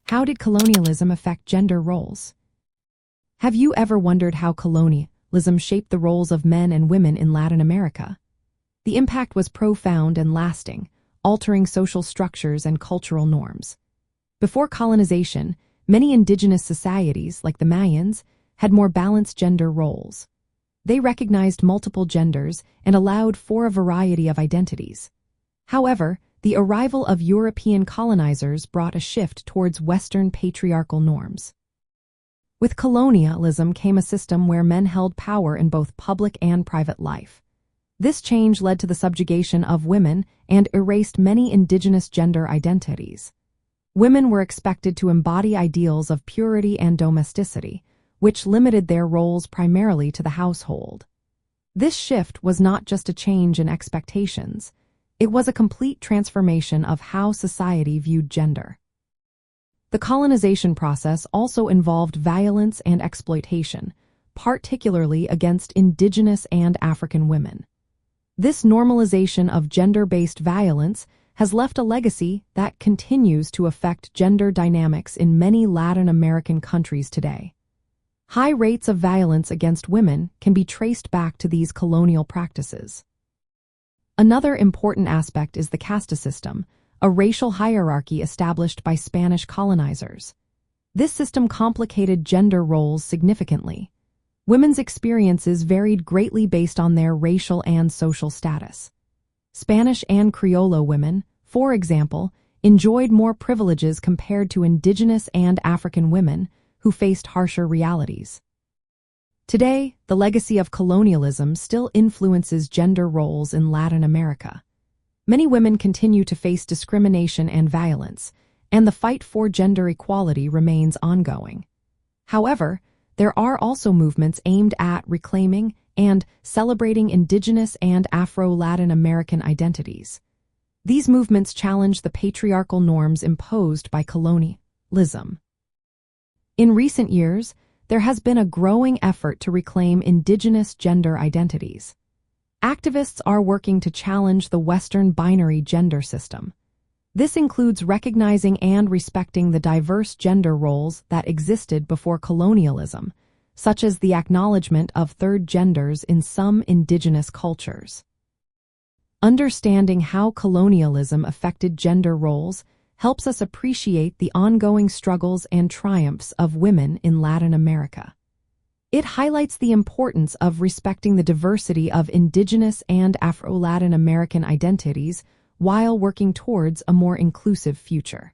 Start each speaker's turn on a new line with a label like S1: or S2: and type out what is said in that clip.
S1: How did colonialism affect gender roles? Have you ever wondered how colonialism shaped the roles of men and women in Latin America? The impact was profound and lasting, altering social structures and cultural norms. Before colonization, many indigenous societies, like the Mayans, had more balanced gender roles. They recognized multiple genders and allowed for a variety of identities. However, the arrival of European colonizers brought a shift towards Western patriarchal norms. With colonialism came a system where men held power in both public and private life. This change led to the subjugation of women and erased many indigenous gender identities. Women were expected to embody ideals of purity and domesticity, which limited their roles primarily to the household. This shift was not just a change in expectations. It was a complete transformation of how society viewed gender. The colonization process also involved violence and exploitation, particularly against indigenous and African women. This normalization of gender-based violence has left a legacy that continues to affect gender dynamics in many Latin American countries today. High rates of violence against women can be traced back to these colonial practices. Another important aspect is the Casta system, a racial hierarchy established by Spanish colonizers. This system complicated gender roles significantly. Women's experiences varied greatly based on their racial and social status. Spanish and Criollo women, for example, enjoyed more privileges compared to indigenous and African women who faced harsher realities. Today, the legacy of colonialism still influences gender roles in Latin America. Many women continue to face discrimination and violence, and the fight for gender equality remains ongoing. However, there are also movements aimed at reclaiming and celebrating indigenous and Afro-Latin American identities. These movements challenge the patriarchal norms imposed by colonialism. In recent years, there has been a growing effort to reclaim indigenous gender identities. Activists are working to challenge the Western binary gender system. This includes recognizing and respecting the diverse gender roles that existed before colonialism, such as the acknowledgement of third genders in some indigenous cultures. Understanding how colonialism affected gender roles helps us appreciate the ongoing struggles and triumphs of women in Latin America. It highlights the importance of respecting the diversity of indigenous and Afro-Latin American identities while working towards a more inclusive future.